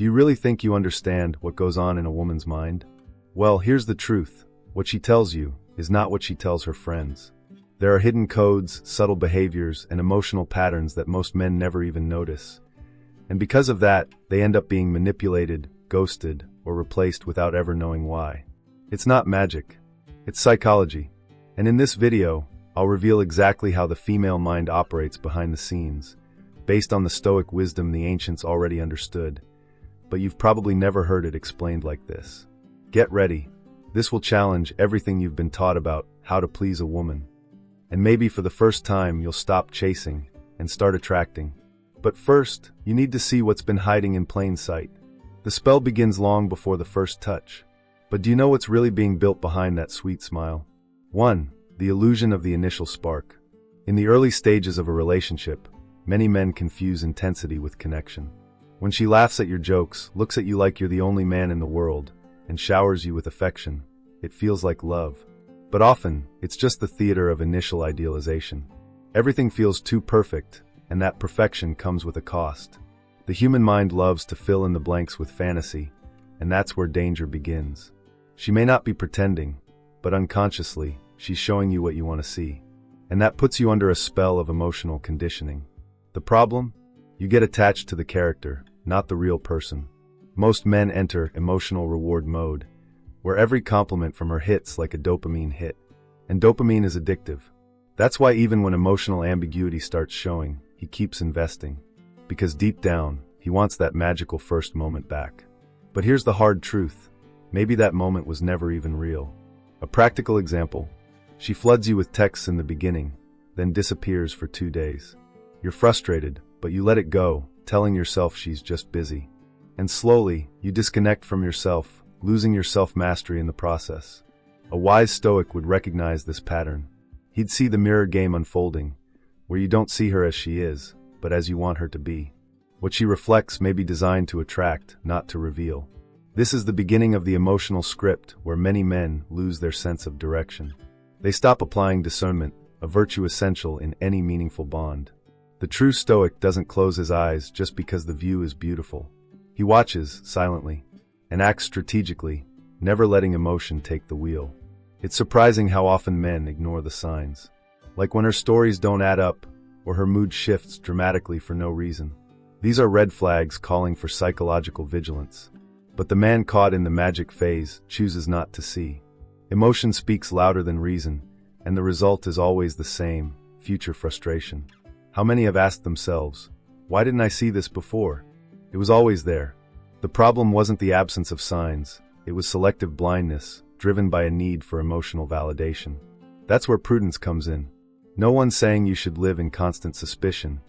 Do you really think you understand what goes on in a woman's mind? Well, here's the truth. What she tells you is not what she tells her friends. There are hidden codes, subtle behaviors, and emotional patterns that most men never even notice. And because of that, they end up being manipulated, ghosted, or replaced without ever knowing why. It's not magic. It's psychology. And in this video, I'll reveal exactly how the female mind operates behind the scenes, based on the Stoic wisdom the ancients already understood. But you've probably never heard it explained like this. Get ready. This will challenge everything you've been taught about how to please a woman. And maybe for the first time, you'll stop chasing and start attracting. But first, you need to see what's been hiding in plain sight. The spell begins long before the first touch. But do you know what's really being built behind that sweet smile? 1. The illusion of the initial spark. In the early stages of a relationship, many men confuse intensity with connection. When she laughs at your jokes, looks at you like you're the only man in the world, and showers you with affection, it feels like love. But often, it's just the theater of initial idealization. Everything feels too perfect, and that perfection comes with a cost. The human mind loves to fill in the blanks with fantasy, and that's where danger begins. She may not be pretending, but unconsciously, she's showing you what you want to see. And that puts you under a spell of emotional conditioning. The problem? You get attached to the character, not the real person. Most men enter emotional reward mode, where every compliment from her hits like a dopamine hit. And dopamine is addictive. That's why even when emotional ambiguity starts showing, he keeps investing. Because deep down, he wants that magical first moment back. But here's the hard truth. Maybe that moment was never even real. A practical example. She floods you with texts in the beginning, then disappears for 2 days. You're frustrated, but you let it go, telling yourself she's just busy. And slowly, you disconnect from yourself, losing your self-mastery in the process. A wise Stoic would recognize this pattern. He'd see the mirror game unfolding, where you don't see her as she is, but as you want her to be. What she reflects may be designed to attract, not to reveal. This is the beginning of the emotional script where many men lose their sense of direction. They stop applying discernment, a virtue essential in any meaningful bond. The true Stoic doesn't close his eyes just because the view is beautiful. He watches silently and acts strategically, never letting emotion take the wheel. It's surprising how often men ignore the signs. Like when her stories don't add up, or her mood shifts dramatically for no reason. These are red flags calling for psychological vigilance. But the man caught in the magic phase chooses not to see. Emotion speaks louder than reason, and the result is always the same, future frustration. How many have asked themselves, why didn't I see this before? It was always there. The problem wasn't the absence of signs, it was selective blindness, driven by a need for emotional validation. That's where prudence comes in. No one's saying you should live in constant suspicion,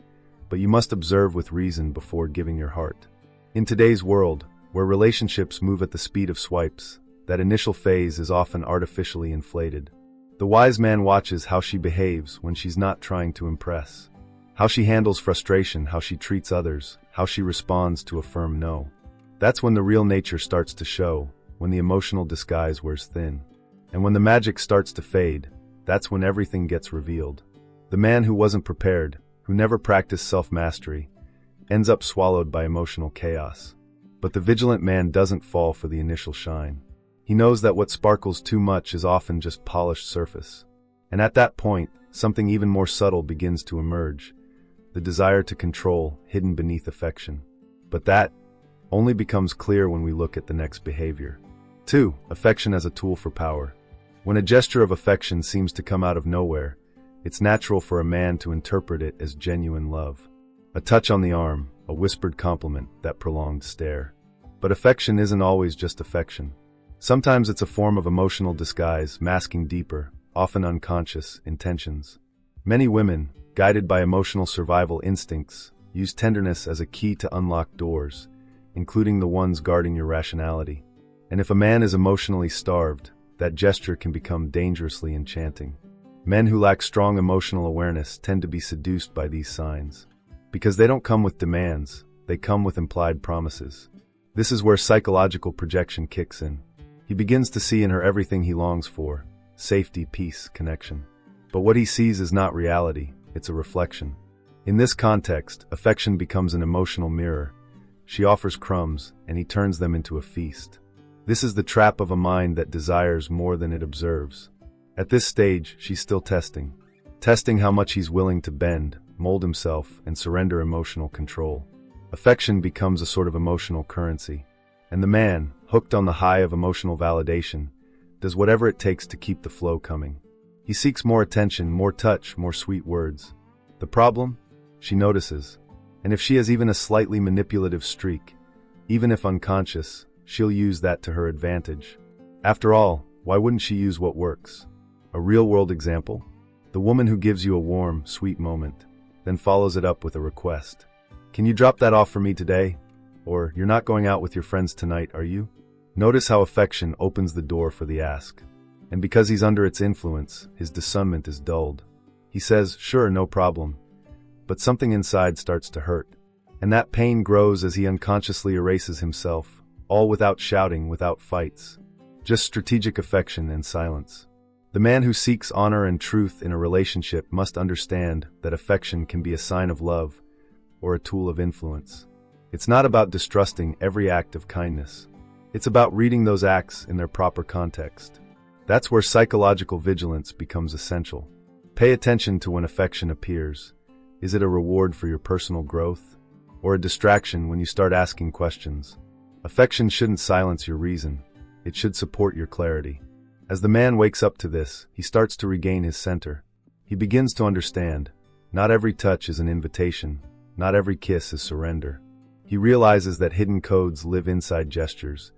but you must observe with reason before giving your heart. In today's world, where relationships move at the speed of swipes, that initial phase is often artificially inflated. The wise man watches how she behaves when she's not trying to impress. How she handles frustration, how she treats others, how she responds to a firm no. That's when the real nature starts to show, when the emotional disguise wears thin. And when the magic starts to fade, that's when everything gets revealed. The man who wasn't prepared, who never practiced self-mastery, ends up swallowed by emotional chaos. But the vigilant man doesn't fall for the initial shine. He knows that what sparkles too much is often just polished surface. And at that point, something even more subtle begins to emerge. The desire to control, hidden beneath affection. But that only becomes clear when we look at the next behavior. 2. Affection as a tool for power. When a gesture of affection seems to come out of nowhere, it's natural for a man to interpret it as genuine love. A touch on the arm, a whispered compliment, that prolonged stare. But affection isn't always just affection. Sometimes it's a form of emotional disguise, masking deeper, often unconscious, intentions. Many women, guided by emotional survival instincts, use tenderness as a key to unlock doors, including the ones guarding your rationality. And if a man is emotionally starved, that gesture can become dangerously enchanting. Men who lack strong emotional awareness tend to be seduced by these signs. Because they don't come with demands, they come with implied promises. This is where psychological projection kicks in. He begins to see in her everything he longs for: safety, peace, connection. But what he sees is not reality, it's a reflection. In this context, affection becomes an emotional mirror, she offers crumbs, and he turns them into a feast. This is the trap of a mind that desires more than it observes. At this stage, she's still testing how much he's willing to bend, mold himself, and surrender emotional control. Affection becomes a sort of emotional currency, and the man, hooked on the high of emotional validation, does whatever it takes to keep the flow coming. He seeks more attention, more touch, more sweet words. The problem? She notices. And if she has even a slightly manipulative streak, even if unconscious, she'll use that to her advantage. After all, why wouldn't she use what works? A real-world example? The woman who gives you a warm, sweet moment, then follows it up with a request. Can you drop that off for me today? Or, you're not going out with your friends tonight, are you? Notice how affection opens the door for the ask. And because he's under its influence, his discernment is dulled. He says, sure, no problem. But something inside starts to hurt. And that pain grows as he unconsciously erases himself, all without shouting, without fights. Just strategic affection and silence. The man who seeks honor and truth in a relationship must understand that affection can be a sign of love or a tool of influence. It's not about distrusting every act of kindness. It's about reading those acts in their proper context. That's where psychological vigilance becomes essential. Pay attention to when affection appears. Is it a reward for your personal growth? Or a distraction when you start asking questions? Affection shouldn't silence your reason. It should support your clarity. As the man wakes up to this, he starts to regain his center. He begins to understand. Not every touch is an invitation. Not every kiss is surrender. He realizes that hidden codes live inside gestures,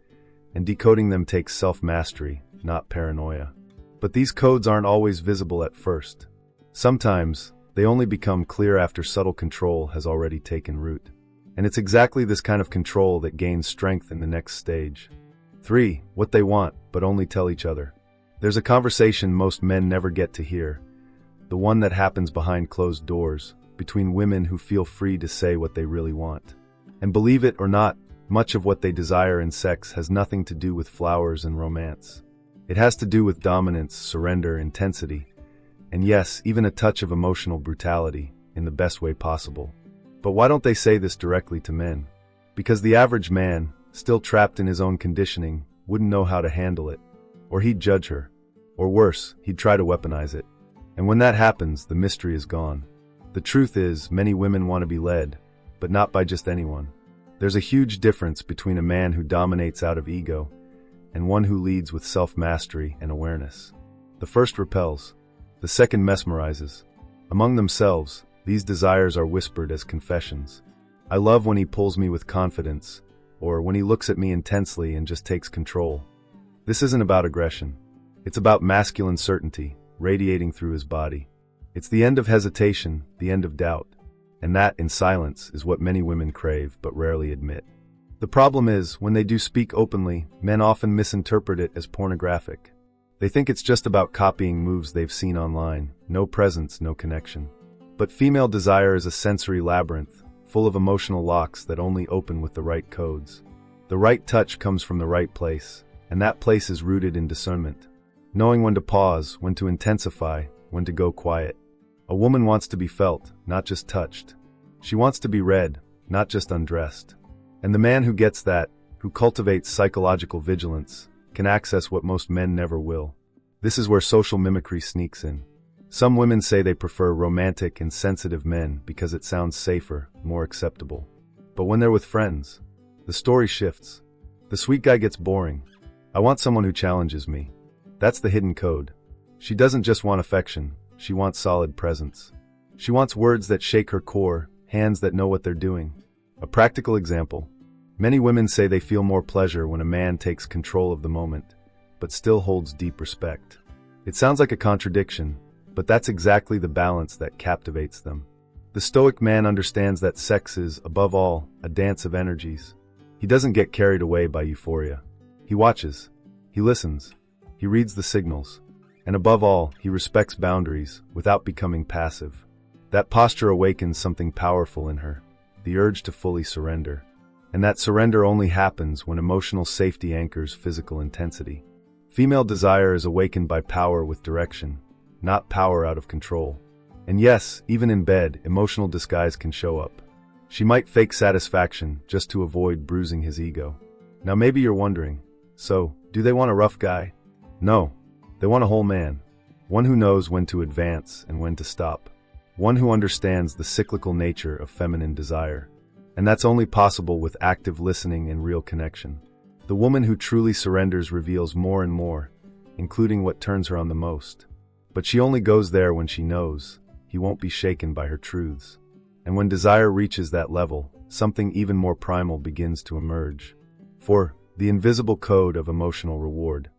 and decoding them takes self-mastery, not paranoia. But these codes aren't always visible at first. Sometimes, they only become clear after subtle control has already taken root. And it's exactly this kind of control that gains strength in the next stage. 3. What they want, but only tell each other. There's a conversation most men never get to hear. The one that happens behind closed doors, between women who feel free to say what they really want. And believe it or not, much of what they desire in sex has nothing to do with flowers and romance. It has to do with dominance, surrender, intensity, and yes, even a touch of emotional brutality, in the best way possible. But why don't they say this directly to men? Because the average man, still trapped in his own conditioning, wouldn't know how to handle it. Or he'd judge her. Or worse, he'd try to weaponize it. And when that happens, the mystery is gone. The truth is, many women want to be led, but not by just anyone. There's a huge difference between a man who dominates out of ego and one who leads with self-mastery and awareness. The first repels. The second mesmerizes. Among themselves, these desires are whispered as confessions. I love when he pulls me with confidence, or when he looks at me intensely and just takes control. This isn't about aggression. It's about masculine certainty, radiating through his body. It's the end of hesitation, the end of doubt. And that, in silence, is what many women crave but rarely admit. The problem is, when they do speak openly, men often misinterpret it as pornographic. They think it's just about copying moves they've seen online, no presence, no connection. But female desire is a sensory labyrinth, full of emotional locks that only open with the right codes. The right touch comes from the right place, and that place is rooted in discernment. Knowing when to pause, when to intensify, when to go quiet. A woman wants to be felt, not just touched. She wants to be read, not just undressed. And the man who gets that, who cultivates psychological vigilance, can access what most men never will. This is where social mimicry sneaks in. Some women say they prefer romantic and sensitive men because it sounds safer, more acceptable. But when they're with friends, the story shifts. The sweet guy gets boring. I want someone who challenges me. That's the hidden code. She doesn't just want affection, she wants solid presence. She wants words that shake her core, hands that know what they're doing. A practical example. Many women say they feel more pleasure when a man takes control of the moment, but still holds deep respect. It sounds like a contradiction, but that's exactly the balance that captivates them. The Stoic man understands that sex is, above all, a dance of energies. He doesn't get carried away by euphoria. He watches. He listens. He reads the signals. And above all, he respects boundaries without becoming passive. That posture awakens something powerful in her, the urge to fully surrender. And that surrender only happens when emotional safety anchors physical intensity. Female desire is awakened by power with direction, not power out of control. And yes, even in bed, emotional disguise can show up. She might fake satisfaction just to avoid bruising his ego. Now maybe you're wondering, so, do they want a rough guy? No. They want a whole man. One who knows when to advance and when to stop. One who understands the cyclical nature of feminine desire. And that's only possible with active listening and real connection. The woman who truly surrenders reveals more and more, including what turns her on the most. But she only goes there when she knows he won't be shaken by her truths. And when desire reaches that level, something even more primal begins to emerge. For the invisible code of emotional reward.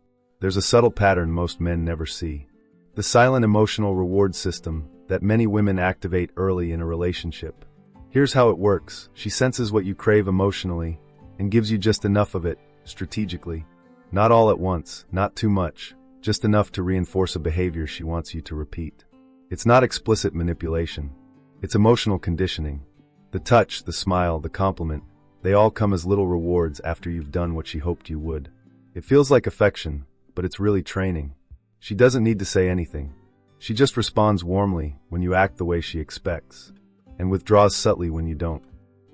There's a subtle pattern most men never see. The silent emotional reward system that many women activate early in a relationship. Here's how it works. She senses what you crave emotionally and gives you just enough of it, strategically. Not all at once, not too much, just enough to reinforce a behavior she wants you to repeat. It's not explicit manipulation. It's emotional conditioning. The touch, the smile, the compliment, they all come as little rewards after you've done what she hoped you would. It feels like affection, but it's really training. She doesn't need to say anything. She just responds warmly when you act the way she expects, and withdraws subtly when you don't.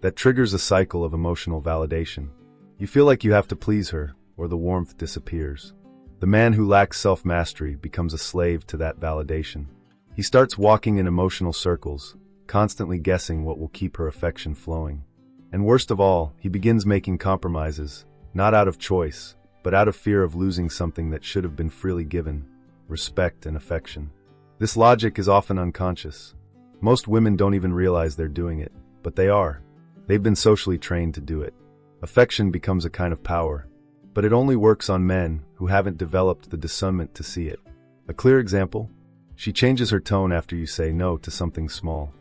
That triggers a cycle of emotional validation. You feel like you have to please her, or the warmth disappears. The man who lacks self-mastery becomes a slave to that validation. He starts walking in emotional circles, constantly guessing what will keep her affection flowing. And worst of all, he begins making compromises, not out of choice, but out of fear of losing something that should have been freely given, respect and affection. This logic is often unconscious. Most women don't even realize they're doing it, but they are. They've been socially trained to do it. Affection becomes a kind of power, but it only works on men who haven't developed the discernment to see it. A clear example? She changes her tone after you say no to something small.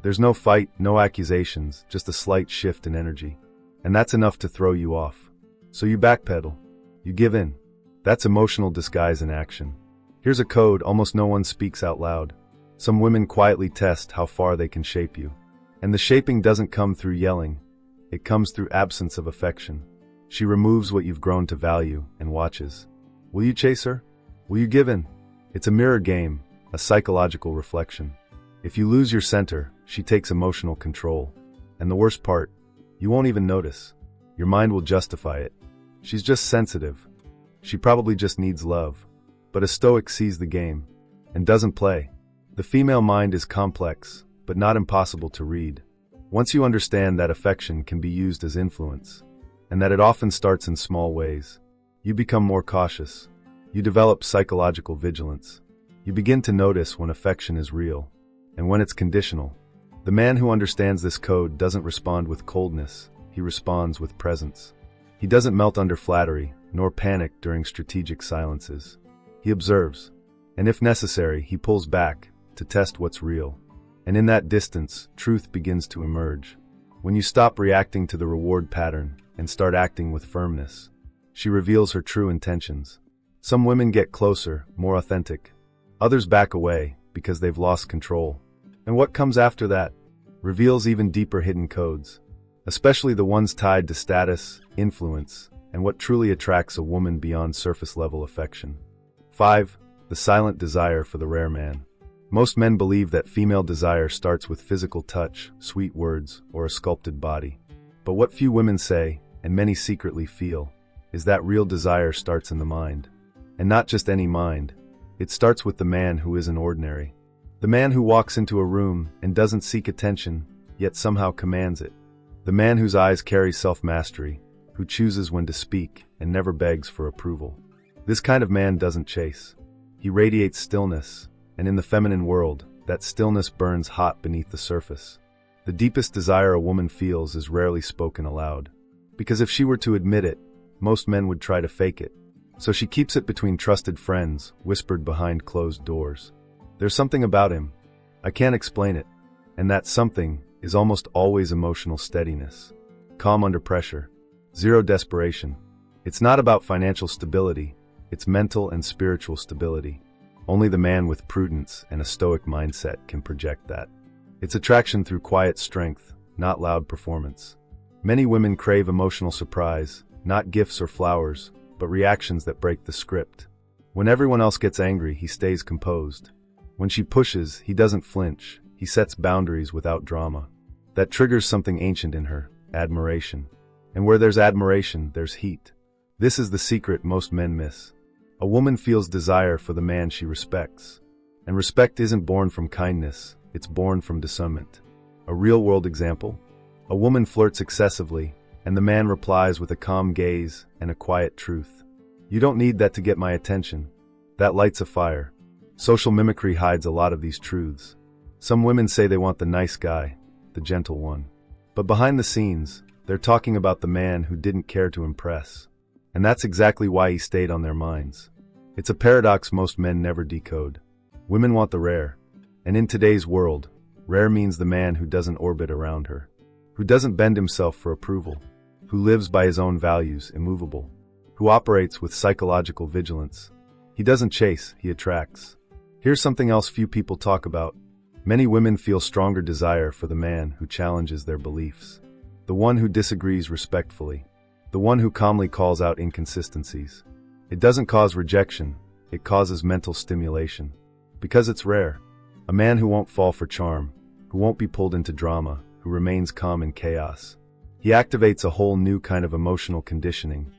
There's no fight, no accusations, just a slight shift in energy. And that's enough to throw you off. So you backpedal. You give in. That's emotional disguise in action. Here's a code almost no one speaks out loud. Some women quietly test how far they can shape you. And the shaping doesn't come through yelling. It comes through absence of affection. She removes what you've grown to value and watches. Will you chase her? Will you give in? It's a mirror game, a psychological reflection. If you lose your center, she takes emotional control. And the worst part, you won't even notice. Your mind will justify it. She's just sensitive. She probably just needs love. But a Stoic sees the game and doesn't play. The female mind is complex, but not impossible to read. Once you understand that affection can be used as influence, and that it often starts in small ways, you become more cautious. You develop psychological vigilance. You begin to notice when affection is real, and when it's conditional. The man who understands this code doesn't respond with coldness, he responds with presence. He doesn't melt under flattery, nor panic during strategic silences. He observes, and if necessary, he pulls back to test what's real. And in that distance, truth begins to emerge. When you stop reacting to the reward pattern and start acting with firmness, she reveals her true intentions. Some women get closer, more authentic. Others back away because they've lost control. And what comes after that reveals even deeper hidden codes, especially the ones tied to status, influence, and what truly attracts a woman beyond surface-level affection. 5. The silent desire for the rare man. Most men believe that female desire starts with physical touch, sweet words, or a sculpted body. But what few women say, and many secretly feel, is that real desire starts in the mind. And not just any mind. It starts with the man who isn't ordinary. The man who walks into a room and doesn't seek attention, yet somehow commands it. The man whose eyes carry self-mastery, who chooses when to speak and never begs for approval. This kind of man doesn't chase. He radiates stillness, and in the feminine world, that stillness burns hot beneath the surface. The deepest desire a woman feels is rarely spoken aloud, because if she were to admit it, most men would try to fake it. So she keeps it between trusted friends, whispered behind closed doors. There's something about him. I can't explain it. And that something is almost always emotional steadiness. Calm under pressure. Zero desperation. It's not about financial stability. It's mental and spiritual stability. Only the man with prudence and a stoic mindset can project that. It's attraction through quiet strength, not loud performance. Many women crave emotional surprise, not gifts or flowers, but reactions that break the script. When everyone else gets angry, he stays composed. When she pushes, he doesn't flinch. He sets boundaries without drama. That triggers something ancient in her, admiration. And where there's admiration, there's heat. This is the secret most men miss. A woman feels desire for the man she respects. And respect isn't born from kindness, it's born from discernment. A real-world example? A woman flirts excessively, and the man replies with a calm gaze and a quiet truth. You don't need that to get my attention. That lights a fire. Social mimicry hides a lot of these truths. Some women say they want the nice guy, the gentle one. But behind the scenes, they're talking about the man who didn't care to impress. And that's exactly why he stayed on their minds. It's a paradox most men never decode. Women want the rare. And in today's world, rare means the man who doesn't orbit around her, who doesn't bend himself for approval, who lives by his own values, immovable, who operates with psychological vigilance. He doesn't chase, he attracts. Here's something else few people talk about. Many women feel stronger desire for the man who challenges their beliefs, the one who disagrees respectfully, the one who calmly calls out inconsistencies. It doesn't cause rejection, it causes mental stimulation. Because it's rare. A man who won't fall for charm, who won't be pulled into drama, who remains calm in chaos. He activates a whole new kind of emotional conditioning,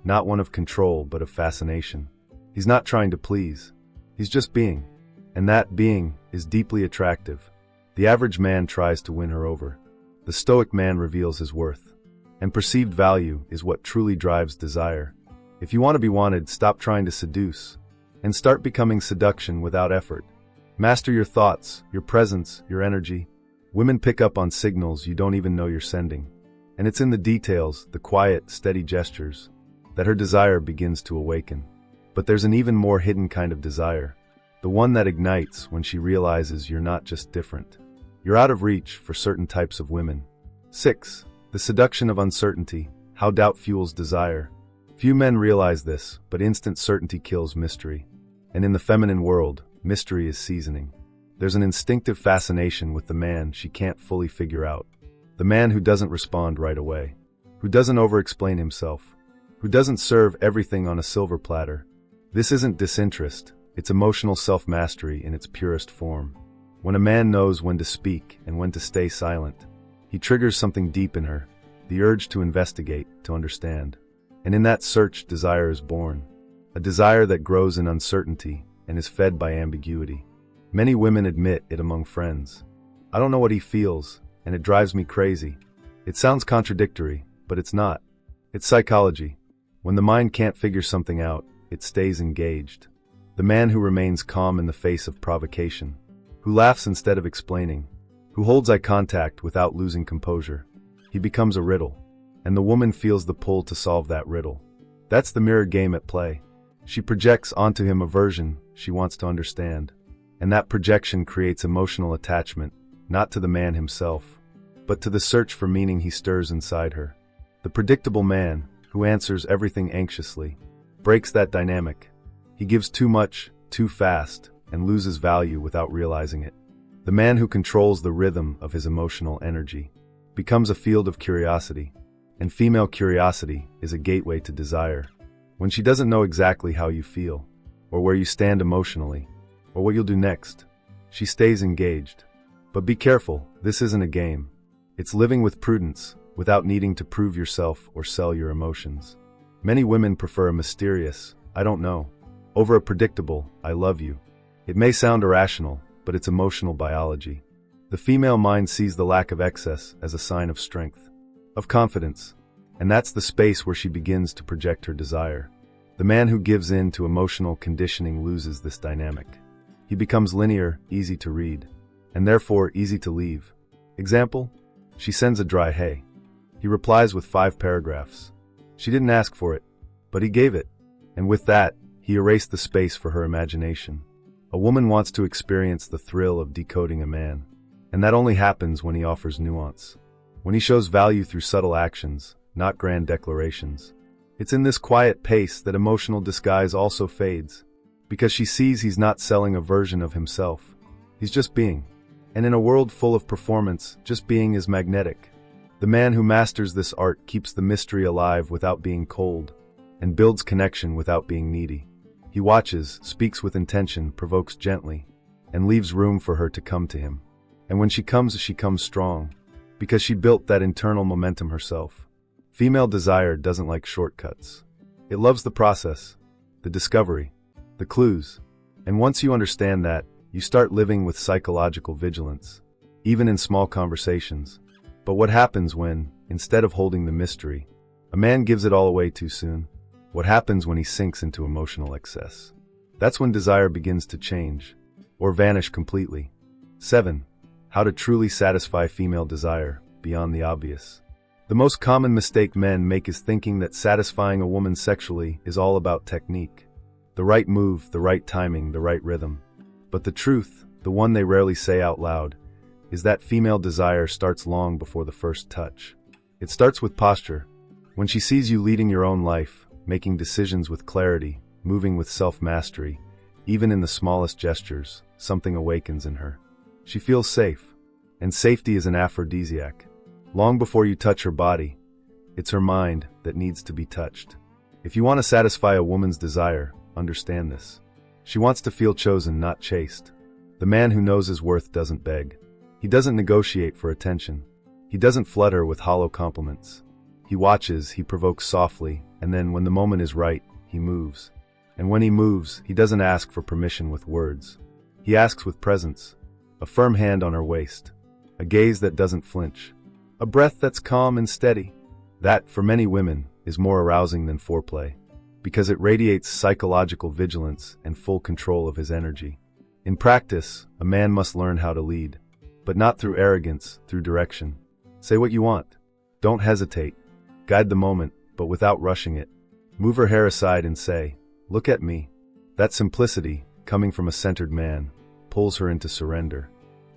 not one of control but of fascination. He's not trying to please. He's just being. And that being is deeply attractive. The average man tries to win her over. The Stoic man reveals his worth. And perceived value is what truly drives desire. If you want to be wanted, stop trying to seduce. And start becoming seduction without effort. Master your thoughts, your presence, your energy. Women pick up on signals you don't even know you're sending. And it's in the details, the quiet, steady gestures, that her desire begins to awaken. But there's an even more hidden kind of desire. The one that ignites when she realizes you're not just different. You're out of reach for certain types of women. 6. The seduction of uncertainty, how doubt fuels desire. Few men realize this, but instant certainty kills mystery. And in the feminine world, mystery is seasoning. There's an instinctive fascination with the man she can't fully figure out. The man who doesn't respond right away. Who doesn't over-explain himself. Who doesn't serve everything on a silver platter. This isn't disinterest, it's emotional self-mastery in its purest form. When a man knows when to speak and when to stay silent, he triggers something deep in her, the urge to investigate, to understand. And in that search, desire is born. A desire that grows in uncertainty and is fed by ambiguity. Many women admit it among friends. I don't know what he feels, and it drives me crazy. It sounds contradictory, but it's not. It's psychology. When the mind can't figure something out, it stays engaged. The man who remains calm in the face of provocation, who laughs instead of explaining, who holds eye contact without losing composure. He becomes a riddle, and the woman feels the pull to solve that riddle. That's the mirror game at play. She projects onto him a version she wants to understand, and that projection creates emotional attachment, not to the man himself, but to the search for meaning he stirs inside her. The predictable man, who answers everything anxiously, breaks that dynamic. He gives too much, too fast, and loses value without realizing it. The man who controls the rhythm of his emotional energy becomes a field of curiosity, and female curiosity is a gateway to desire. When she doesn't know exactly how you feel, or where you stand emotionally, or what you'll do next, she stays engaged. But be careful, this isn't a game. It's living with prudence, without needing to prove yourself or sell your emotions. Many women prefer a mysterious, I don't know, over a predictable, I love you. It may sound irrational, but it's emotional biology. The female mind sees the lack of excess as a sign of strength, of confidence, and that's the space where she begins to project her desire. The man who gives in to emotional conditioning loses this dynamic. He becomes linear, easy to read, and therefore easy to leave. Example? She sends a dry hey. He replies with 5 paragraphs. She didn't ask for it, but he gave it. And with that, he erased the space for her imagination. A woman wants to experience the thrill of decoding a man, and that only happens when he offers nuance. When he shows value through subtle actions, not grand declarations. It's in this quiet pace that emotional disguise also fades, because she sees he's not selling a version of himself. He's just being. And in a world full of performance, just being is magnetic. The man who masters this art keeps the mystery alive without being cold, and builds connection without being needy. He watches, speaks with intention, provokes gently, and leaves room for her to come to him. And when she comes strong. because she built that internal momentum herself. Female desire doesn't like shortcuts. It loves the process, the discovery, the clues. And once you understand that, you start living with psychological vigilance, even in small conversations. But what happens when, instead of holding the mystery, a man gives it all away too soon? What happens when he sinks into emotional excess? That's when desire begins to change, or vanish completely. 7. How to truly satisfy female desire, beyond the obvious. The most common mistake men make is thinking that satisfying a woman sexually is all about technique. The right move, the right timing, the right rhythm. But the truth, the one they rarely say out loud, is that female desire starts long before the first touch. It starts with posture. When she sees you leading your own life, making decisions with clarity, moving with self-mastery, even in the smallest gestures, something awakens in her. She feels safe, and safety is an aphrodisiac. Long before you touch her body, it's her mind that needs to be touched. If you want to satisfy a woman's desire, understand this. She wants to feel chosen, not chased. The man who knows his worth doesn't beg. He doesn't negotiate for attention. He doesn't flood her with hollow compliments. He watches, he provokes softly, and then when the moment is right, he moves. And when he moves, he doesn't ask for permission with words. He asks with presence, a firm hand on her waist, a gaze that doesn't flinch, a breath that's calm and steady. That, for many women, is more arousing than foreplay, because it radiates psychological vigilance and full control of his energy. In practice, a man must learn how to lead, but not through arrogance, through direction. Say what you want. Don't hesitate. Guide the moment, but without rushing it. Move her hair aside and say, "Look at me." That simplicity, coming from a centered man, pulls her into surrender.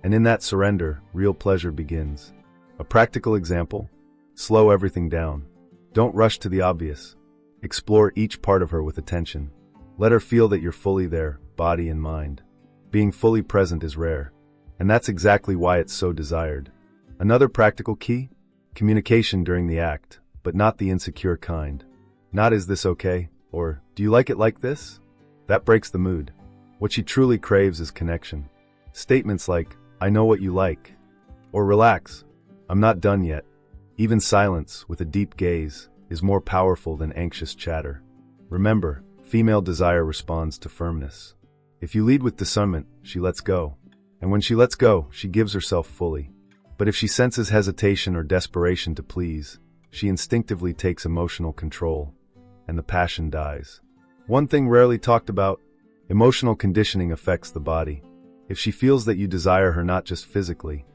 And in that surrender, real pleasure begins. A practical example? Slow everything down. Don't rush to the obvious. Explore each part of her with attention. Let her feel that you're fully there, body and mind. Being fully present is rare, and that's exactly why it's so desired. Another practical key? Communication during the act, but not the insecure kind. Not "is this okay?" or "do you like it like this?" That breaks the mood. What she truly craves is connection. Statements like, "I know what you like," or "relax, I'm not done yet." Even silence, with a deep gaze, is more powerful than anxious chatter. Remember, female desire responds to firmness. If you lead with discernment, she lets go. And when she lets go, she gives herself fully. But if she senses hesitation or desperation to please, she instinctively takes emotional control, and the passion dies. One thing rarely talked about: emotional conditioning affects the body. If she feels that you desire her not just physically,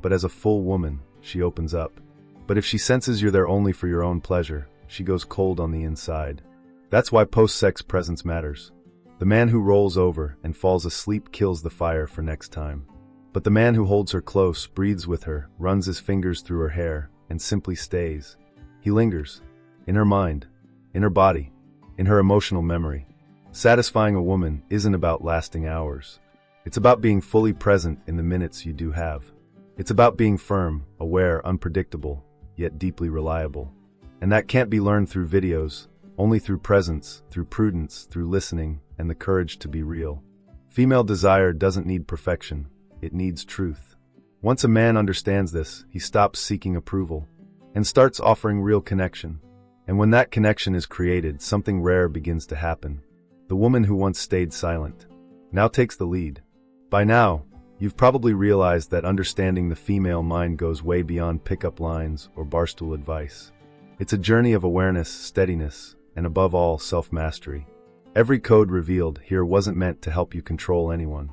but as a full woman, she opens up. But if she senses you're there only for your own pleasure, she goes cold on the inside. That's why post-sex presence matters. The man who rolls over and falls asleep kills the fire for next time. But the man who holds her close, breathes with her, runs his fingers through her hair, and simply stays. He lingers. In her mind, in her body, in her emotional memory. Satisfying a woman isn't about lasting hours. It's about being fully present in the minutes you do have. It's about being firm, aware, unpredictable, yet deeply reliable. And that can't be learned through videos, only through presence, through prudence, through listening, and the courage to be real. Female desire doesn't need perfection, it needs truth. Once a man understands this, he stops seeking approval and starts offering real connection. And when that connection is created, something rare begins to happen. The woman who once stayed silent now takes the lead. By now, you've probably realized that understanding the female mind goes way beyond pickup lines or barstool advice. It's a journey of awareness, steadiness, and above all, self-mastery. Every code revealed here wasn't meant to help you control anyone,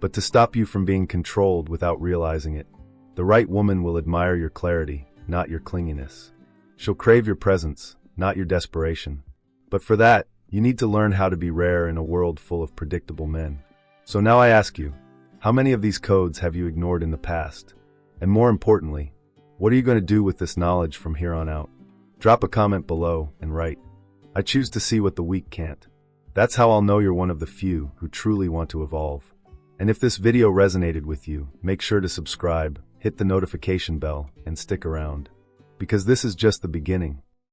but to stop you from being controlled without realizing it. The right woman will admire your clarity, not your clinginess. She'll crave your presence, not your desperation. But for that, you need to learn how to be rare in a world full of predictable men. So now I ask you, how many of these codes have you ignored in the past? And more importantly, what are you going to do with this knowledge from here on out? Drop a comment below and write, "I choose to see what the weak can't." That's how I'll know you're one of the few who truly want to evolve. And if this video resonated with you, make sure to subscribe, hit the notification bell, and stick around. Because this is just the beginning.